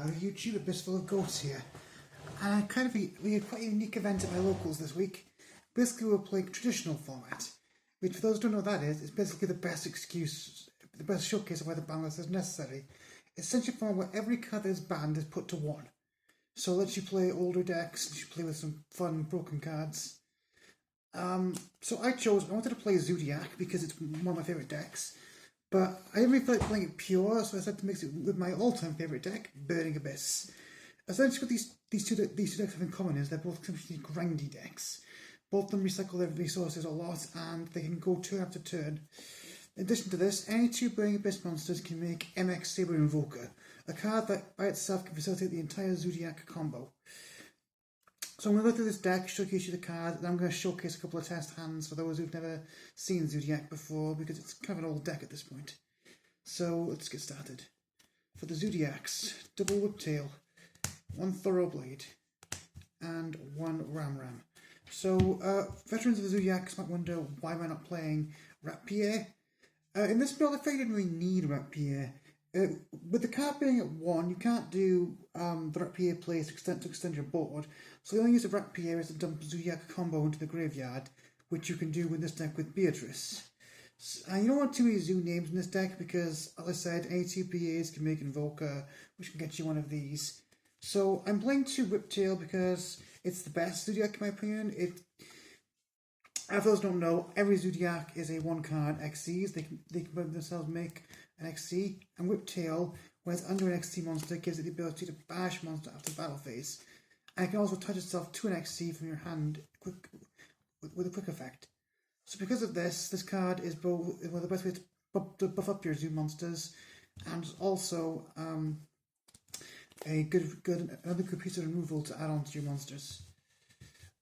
YouTube, Abyss full of goats here. And we had quite a unique event at my locals this week. Basically, we're playing traditional format, which for those who don't know what that is basically the best excuse, the best showcase of why the ban list is necessary. It's essentially a format where every card that is banned is put to one. So it lets you play older decks, lets you play with some fun broken cards. So I wanted to play Zoodiac because it's one of my favourite decks. But I didn't really feel like playing it pure, so I decided to mix it with my all-time favourite deck, Burning Abyss. Essentially what these two decks have in common is they're both essentially grindy decks. Both of them recycle their resources a lot, and they can go turn after turn. In addition to this, any two Burning Abyss monsters can make MX Saber Invoker, a card that by itself can facilitate the entire Zoodiac combo. So I'm going to go through this deck, showcase you the card, and I'm going to showcase a couple of test hands for those who've never seen Zoodiac before, because it's kind of an old deck at this point. So let's get started. For the Zoodiacs, double Whiptail, one Thoroughblade, and one Ram. So veterans of the Zoodiacs might wonder why am I not playing Rapier. In this build, I figured I didn't really need Rapier. With the card being at 1, you can't do the Rapier plays to extend your board, so the only use of Rapier is to dump Zoodiac combo into the graveyard, which you can do with this deck with Beatrice. And you don't want too many Zoo names in this deck because, as I said, any two PAs can make Invoker, which can get you one of these. So I'm playing 2 Whiptail because it's the best Zoodiac in my opinion. For those who don't know, every Zoodiac is a 1-card XCs. They can themselves make an XC, and Whiptail, when it's under an XC monster, gives it the ability to bash monster after battle phase. And it can also touch itself to an XC from your hand with a quick effect. So because of this, this card is both one of the best ways to buff up your Zoo monsters, and also another good piece of removal to add on to your monsters.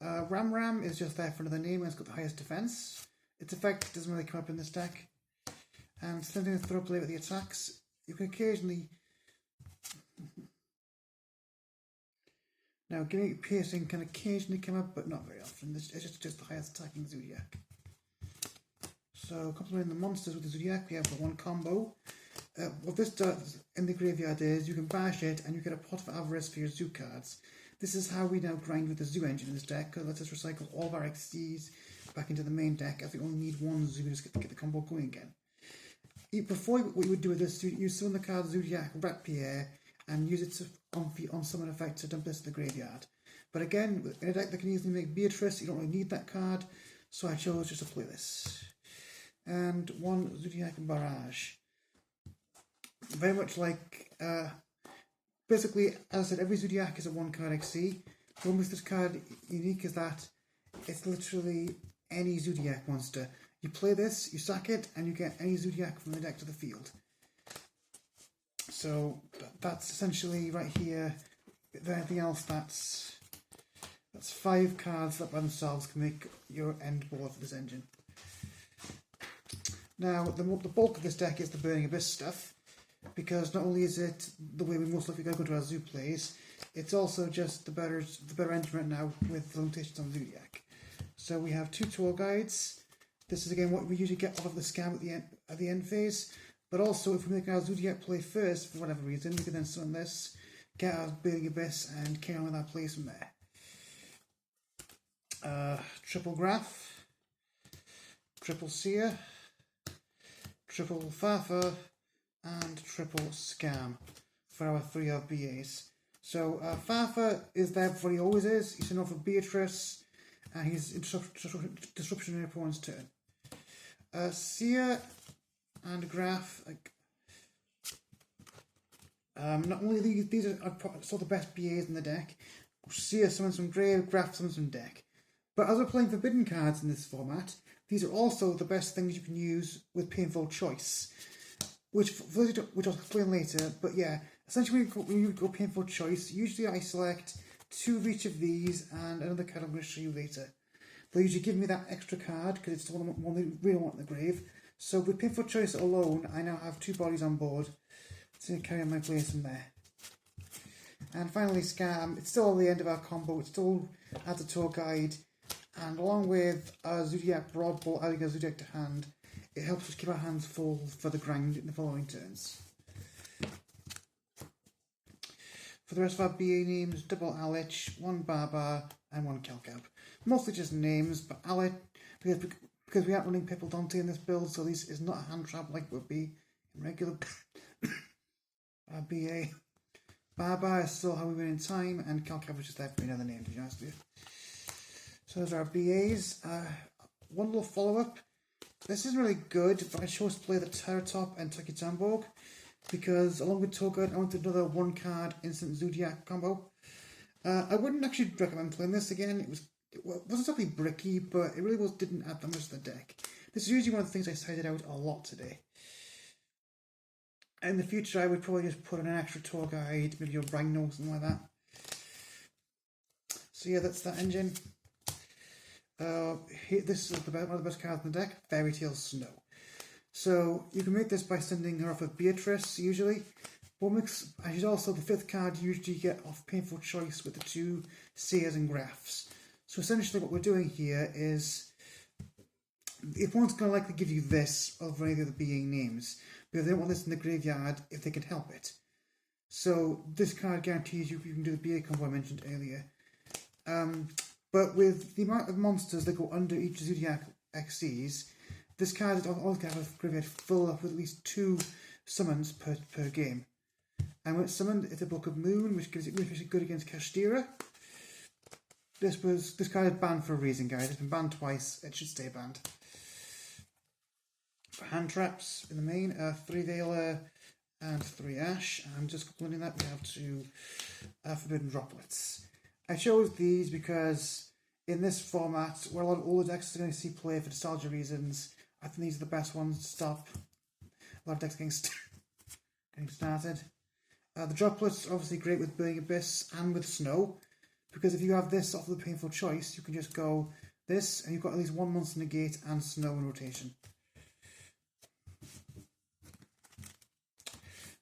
Ram is just there for another name, and it's got the highest defense. Its effect doesn't really come up in this deck. And same thing with Thoroughblade with the attacks. You can occasionally... Now, giving it piercing can occasionally come up, but not very often. It's just the highest attacking Zoodiac. So, complementing the monsters with the Zoodiac, we have the one combo. What this does in the graveyard is you can bash it and you get a pot of avarice for your Zoo cards. This is how we now grind with the Zoo engine in this deck, because it lets us recycle all of our XCs back into the main deck, as we only need one Zoo to get the combo going again. Before, what you would do with this, you summon the card Zoodiac Rapier and use it on summon effect to dump this to the graveyard. But again, in a deck that can easily make Beatrice, you don't really need that card, so I chose just to play this. And one Zoodiac Barrage. Very much like, basically, as I said, every Zoodiac is a 1-card XC. What makes this card unique is that it's literally any Zoodiac monster. You play this, you sack it, and you get any Zoodiac from the deck to the field. So that's essentially right here. If anything else, that's 5 cards that by themselves can make your end board for this engine. Now, the bulk of this deck is the Burning Abyss stuff, because not only is it the way we most likely go to our Zoo plays, it's also just the better engine right now with the limitations on Zoodiac. So we have 2 tour guides. This is again what we usually get off of the scam at the end phase, but also if we make our Zoodiac play first for whatever reason, we can then summon this, get our Burning Abyss, and carry on with our plays from there. Triple Graph, Triple Seer, Triple Farfa, and Triple Scam for our 3 BAs. So Farfa is there before he always is. He's in off of Beatrice, and he's disruption in your opponent's turn. Seer and Graph, not only these are sort of the best BAs in the deck. Seer summons from grave, Graph summons from deck. But as we're playing forbidden cards in this format, these are also the best things you can use with Painful Choice, which I'll explain later. But yeah, essentially when you go Painful Choice, usually I select 2 of each of these and another card I'm going to show you later. They'll usually give me that extra card because it's the one they really want in the grave. So with Painful Choice alone, I now have 2 bodies on board to carry on my plays from there. And finally Scam, it's still the end of our combo, it still adds a tour guide, and along with Zoodiac Broadbolt adding a Zoodiac to hand, it helps us keep our hands full for the grind in the following turns. For the rest of our BA names, double Alich, one Barbar, and one Kelcab. Mostly just names, but Alich, because we aren't running Pipple Dante in this build, so this is not a hand trap like it would be in regular BA. Barbar is still how we win in time, and Kelcab is just there for another name, to be honest with you. So those are our BAs. One little follow-up. This isn't really good, but I chose to play the Terratop and Turkey Tamborg, because along with Togurt, I wanted another one-card instant Zoodiac combo. I wouldn't actually recommend playing this again. It wasn't exactly bricky, but it really didn't add that much to the deck. This is usually one of the things I cited out a lot today. In the future, I would probably just put in an extra tour guide, maybe a Rhino, something like that. So yeah, that's that engine. This is one of the best cards in the deck, Fairy Tale Snow. So you can make this by sending her off with Beatrice, usually. And she's also the 5th card you usually get off Painful Choice with the 2 Seers and Graphs. So essentially what we're doing here is, the opponent's going to likely give you this over any of the BA names, because they don't want this in the graveyard if they can help it. So this card guarantees you can do the BA combo I mentioned earlier. But with the amount of monsters that go under each Zoodiac XCs, this card is always going to have a graveyard full up with at least 2 summons per game. And when it's summoned, it's a Book of Moon, which gives it really good against Kashtira. This card is banned for a reason, guys. It's been banned twice. It should stay banned. For hand traps, in the main, 3 Veiler and 3 Ash. And just completing that, we have 2 Forbidden Droplets. I chose these because in this format, where a lot of older decks are going to see play for nostalgia reasons, I think these are the best ones to stop a lot of decks getting started. The droplets are obviously great with Burning Abyss and with Snow, because if you have this off of the Painful Choice, you can just go this, and you've got at least 1 monster negate and Snow in rotation.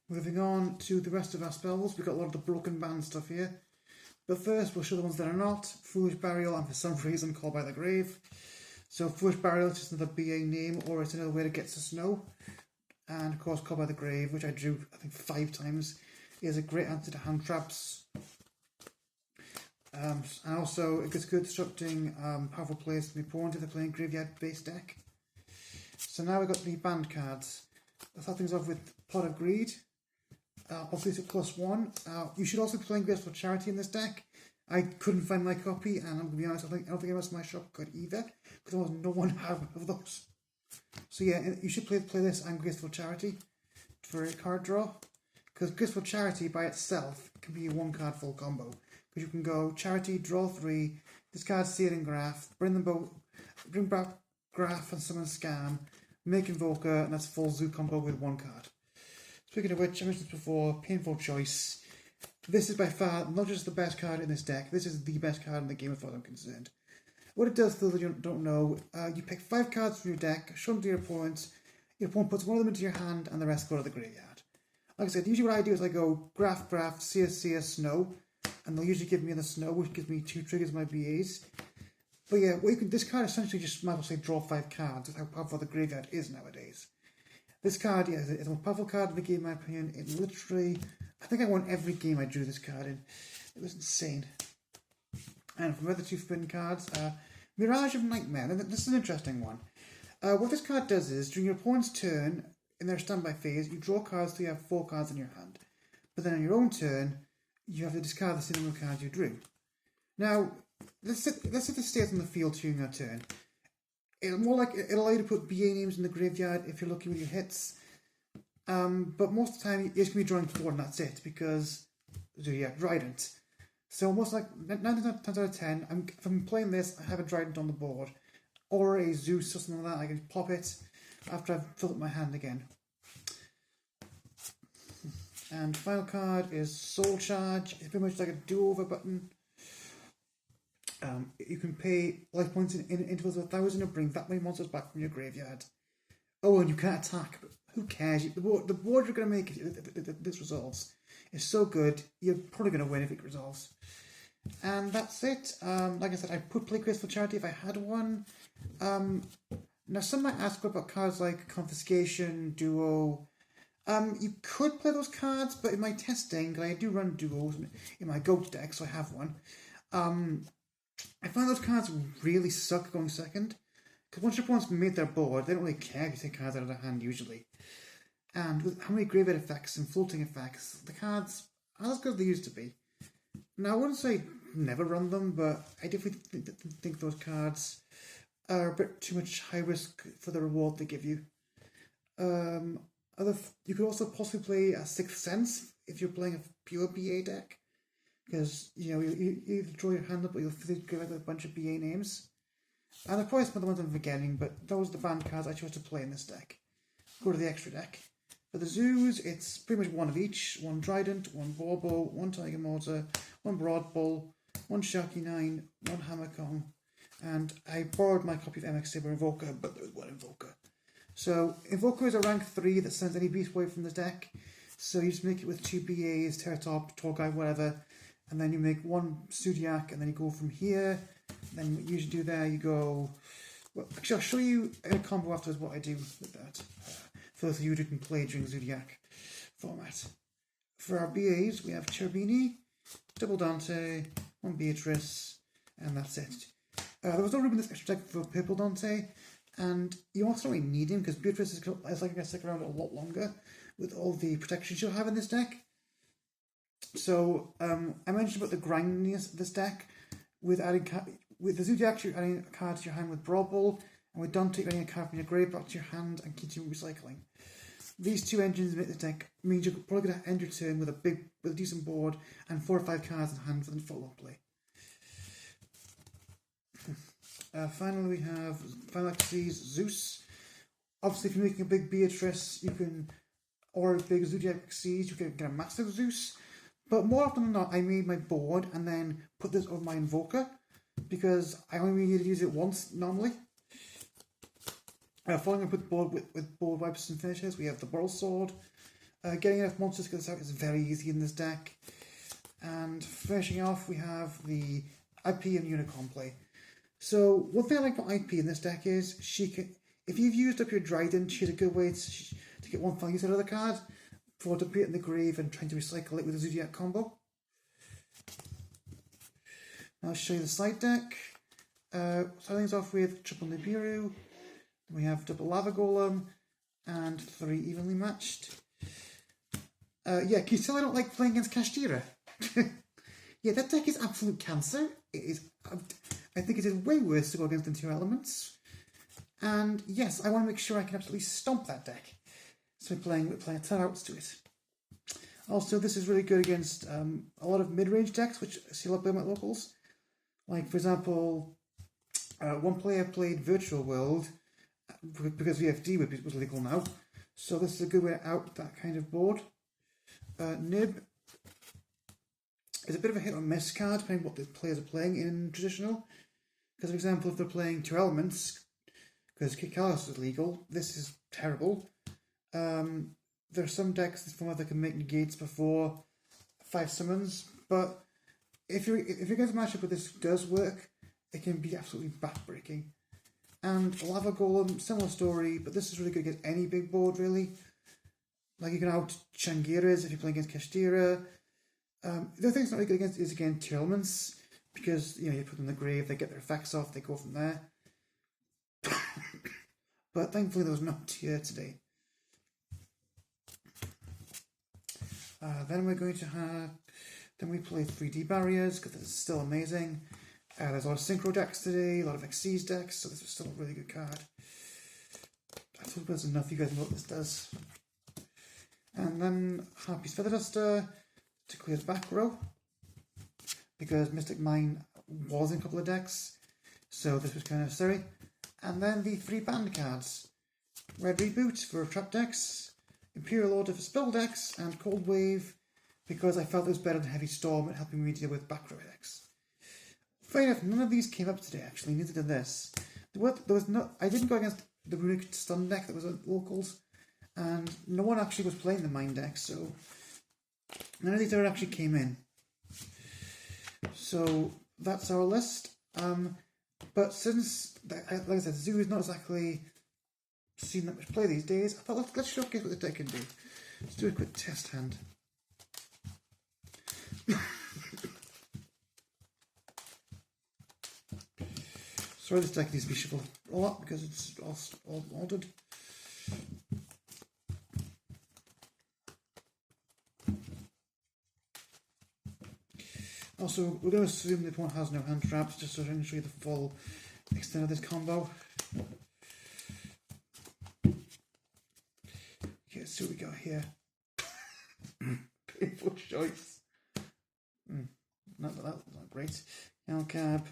Moving on to the rest of our spells, we've got a lot of the broken band stuff here. But first, we'll show the ones that are not. Foolish Burial, and for some reason, Called by the Grave. So Foolish Burial is just another BA name, or it's another way to get to Snow. And of course, Called by the Grave, which I drew, I think, 5 times, is a great answer to hand traps. And also, it gets good disrupting powerful players from the opponent if they're playing graveyard-based deck. So now we've got the banned cards. Let's start things off with Pot of Greed. Obviously it's a +1. You should also be playing Graceful Charity in this deck. I couldn't find my copy, and I'm going to be honest, I don't think the rest of my shop could either, because almost no one had one of those. So yeah, you should play this and Graceful Charity for a card draw, because Graceful Charity by itself can be a 1-card full combo, because you can go Charity, draw 3, discard Seer and Graph, bring back Graph and summon Scam, make Invoker, and that's full Zoo combo with 1 card. Speaking of which, I mentioned this before, Painful Choice. This is by far not just the best card in this deck, this is the best card in the game as far as I'm concerned. What it does, for those of you who don't know, you pick 5 cards from your deck, show them to your opponent puts one of them into your hand, and the rest go to the graveyard. Like I said, usually what I do is I go Graph, Seer, Snow, and they'll usually give me the Snow, which gives me 2 triggers of my BAs. But yeah, this card essentially just might as well say draw 5 cards, that's how powerful the graveyard is nowadays. This card, yeah, is the most powerful card in the game, in my opinion. It literally, I think I won every game I drew this card in. It was insane. And from the other 2 forbidden cards, Mirage of Nightmare. Now, this is an interesting one. What this card does is, during your opponent's turn, in their standby phase, you draw cards till you have 4 cards in your hand. But then on your own turn, you have to discard the same number of cards you drew. Now, let's say this stays on the field during your turn. It'll allow you to put BA names in the graveyard if you're lucky with your hits. But most of the time, you're just going to be drawing 4 and that's it, because Zoodiac Trident. So most like 9 times out of 10, if I'm playing this, I have a Trident on the board. Or a Zeus or something like that, I can pop it after I've filled up my hand again. And final card is Soul Charge. It's pretty much like a do-over button. You can pay life points in intervals of 1,000 or bring that many monsters back from your graveyard. Oh, and you can't attack, but who cares? The board you're going to make if this resolves is so good, you're probably going to win if it resolves. And that's it. Like I said, I would play Graceful Charity if I had one. Now, some might ask about cards like Confiscation, Duo. You could play those cards, but in my testing, and I do run duos in my goat deck, so I have one. I find those cards really suck going second, because once your opponent's made their board, they don't really care if you take cards out of their hand usually. And with how many graveyard effects and floating effects, the cards aren't as good as they used to be. Now, I wouldn't say never run them, but I definitely think those cards are a bit too much high risk for the reward they give you. You could also possibly play a Sixth Sense if you're playing a pure BA deck, because you either draw your hand up or you'll physically get a bunch of BA names. And they're probably some of the ones I'm forgetting, but those are the banned cards I chose to play in this deck. Go to the extra deck. For the zoos, it's pretty much one of each. One Trident, one Boarbow, one Tiger Mortar, one Broad Bull, one Sharky 9, one Hammer Kong, and I borrowed my copy of MX Saber Invoker, but there was one Invoker. So Invoker is a rank 3 that sends any beast away from the deck. So you just make it with 2 BAs, Terratop, Torgai, whatever, and then you make one Zoodiac, and then you go from here. Then what you usually do there, you go... Well, actually, I'll show you in a combo afterwards what I do with that. For those of you who can play during Zoodiac format. For our BAs, we have Cherubini, Double Dante, one Beatrice, and that's it. There was no room in this extra deck for Purple Dante, and you also don't really need him because Beatrice is like going to stick around a lot longer with all the protection she'll have in this deck. So I mentioned about the grindiness of this deck with the Zoodiac, you're adding a card to your hand with Brawl Ball, and with Dante, you're adding a card from your grave back to your hand and continuing recycling. These two engines make the deck means you're probably going to end your turn with a decent board and 4 or 5 cards in hand for the follow-up play. Finally, we have Final Axes Zeus. Obviously, if you're making a big Beatrice, or a big Zodiac Xyz, you can get a massive Zeus. But more often than not, I made my board and then put this over my Invoker, because I only need to use it once normally. Following up with board wipes and finishes, we have the Boral Sword. Getting enough monsters to get this out is very easy in this deck. And finishing off, we have the IP and Unicorn play. So one thing I like about IP in this deck is if you've used up your Trident, she's a good way to get one final use out of the card before to put it in the grave and trying to recycle it with a Zoodiac combo. I'll show you the side deck. Starting things off with triple Nibiru. We have double Lava Golem and 3 evenly matched. Can you tell I don't like playing against Kashtira? Yeah, that deck is absolute cancer. It is. I think it is way worse to go against than 2 elements. And yes, I want to make sure I can absolutely stomp that deck. So we're playing 10 outs to it. Also, this is really good against a lot of mid-range decks, which I see a lot of my locals. Like, for example, one player played Virtual World because VFD was legal now. So this is a good way out that kind of board. Nib is a bit of a hit or miss card depending on what the players are playing in traditional. Because, for example, if they're playing 2 elements, because Kikalos is legal, this is terrible. There are some decks in format that can make negates before 5 summons, but if you're going to match up with this does work, it can be absolutely backbreaking. And Lava Golem, similar story, but this is really good against any big board, really. Like you can out Changiras if you're playing against Kashtira. The other thing it's not really good against is again 2 elements, because you put them in the grave, they get their effects off, they go from there. But thankfully there was no tier today. Then we're going to have. Then we play 3D barriers because it's still amazing. There's a lot of synchro decks today, a lot of Xyz decks, so this is still a really good card. I hope there's enough. You guys know what this does. And then Harpy's Feather Duster to clear the back row because Mystic Mine was in a couple of decks, so this was kind of necessary. And then the 3 banned cards: Red Reboot for trap decks, Imperial Order for spell decks, and Cold Wave because I felt it was better than Heavy Storm at helping me deal with back row decks. Fair enough, none of these came up today actually, neither did this. I didn't go against the Runic Stun deck that was on locals, and no one actually was playing the Mine deck, so none of these ever actually came in. So that's our list. But since, like I said, Zoo is not exactly seen that much play these days, I thought let's showcase what the deck can do. Let's do a quick test hand. Sorry, this deck needs to be shuffled a lot because it's all ordered. Also, we're going to assume the opponent has no hand traps, just so I can show you the full extent of this combo. Okay, let's see what we got here. Painful choice. Not great. Calcab,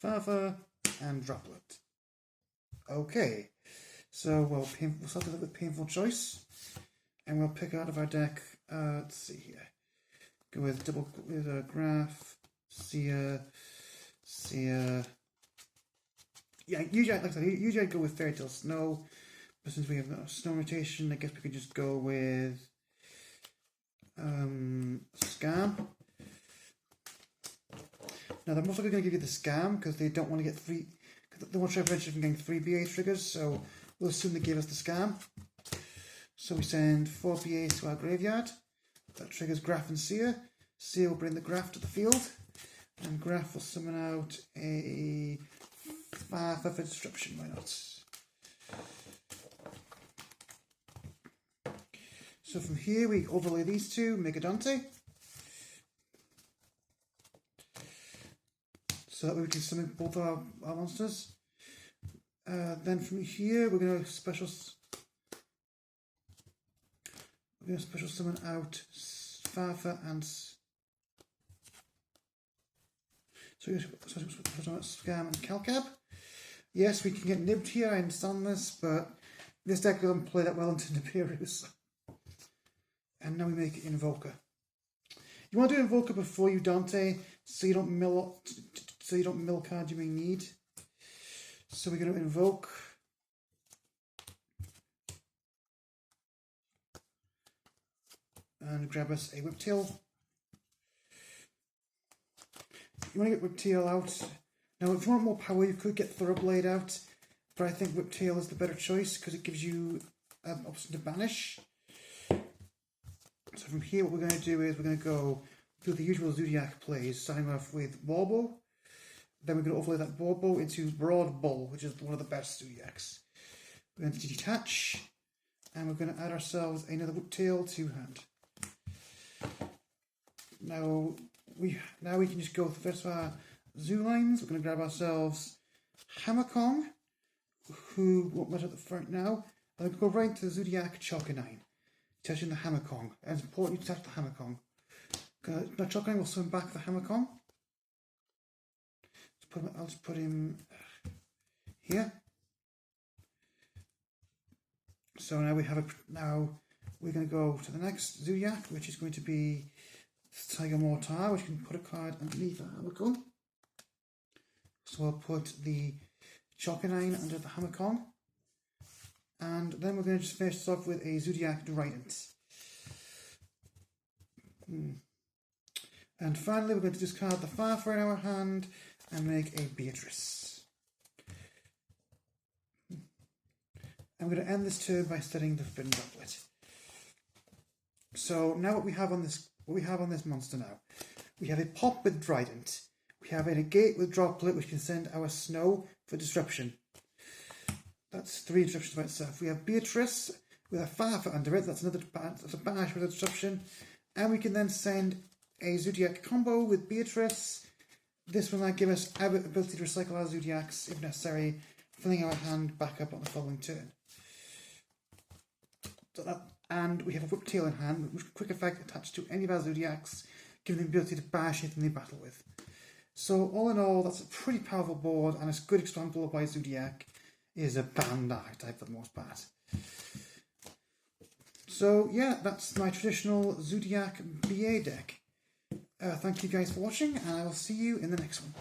Fafa, and Droplet. Okay, so we'll start with painful choice, and we'll pick out of our deck. Let's see here. Go with a graph. Seer. Yeah, usually, like I said, usually I'd go with Fairy Tale Snow, but since we have a snow rotation, I guess we could just go with Scam. Now they're most likely going to give you the Scam because they don't want to get three. They want to prevent you from getting 3 BA triggers, so we'll assume they gave us the Scam. So we send 4 BAs to our graveyard. That triggers Graph and Seer. Seer will bring the Graph to the field, and Graph will summon out a Fafa for Disruption. Why not? So from here we overlay these two, make a Dante, so that way we can summon both our monsters. Then from here we're going to special summon out Fafa and Scam and Calcab. Yes, we can get nibbed here, I understand this, but this deck doesn't play that well into Nibirus. And now we make Invoker. You want to do Invoker before you Dante, so you don't mill cards you may need. So we're going to invoke and grab us a Whiptail. You want to get Whiptail out. Now, if you want more power, you could get Thoroughblade out, but I think Whiptail is the better choice because it gives you an option to banish. So from here, what we're going to do is we're going to go do the usual Zoodiac plays, starting off with Warbow. Then we're going to overlay that Warbow into Broad Bull, which is one of the best Zoodiacs. We're going to detach, and we're going to add ourselves another Whiptail to hand. Now we can just go with the first of our Zoo lines. We're going to grab ourselves Hammerkong, who won't matter at the front now. And we'll go right into the Zoodiac Chalkanine, attaching the Hammerkong. And it's important you attach the Hammerkong. Now Chalkanine will swim back the Hammerkong. I'll just put him here. So now we're going to go to the next Zoodiac, which is going to be Tiger Mortar, which can put a card underneath the Hammerkong. So I'll put the Chalkanine under the Hammerkong. And then we're going to just finish this off with a Zoodiac Derident. And finally we're going to discard the Fafa in our hand and make a Beatrice. I'm going to end this turn by studying the Forbidden Droplet. So now what we have on this monster now, we have a Pop with Trident. We have a Negate with Droplet, which can send our Snow for Disruption. That's 3 disruptions by itself. We have Beatrice with a Fafa under it. That's a banish with a disruption. And we can then send a Zoodiac combo with Beatrice. This will now give us our ability to recycle our Zoodiacs if necessary, filling our hand back up on the following turn. And we have a Whiptail in hand, with quick effect attached to any of our Zoodiacs, giving them the ability to bash anything they battle with. So all in all, that's a pretty powerful board, and a good example of why Zoodiac is a banned archetype for the most part. So yeah, that's my traditional Zoodiac BA deck. Thank you guys for watching, and I will see you in the next one.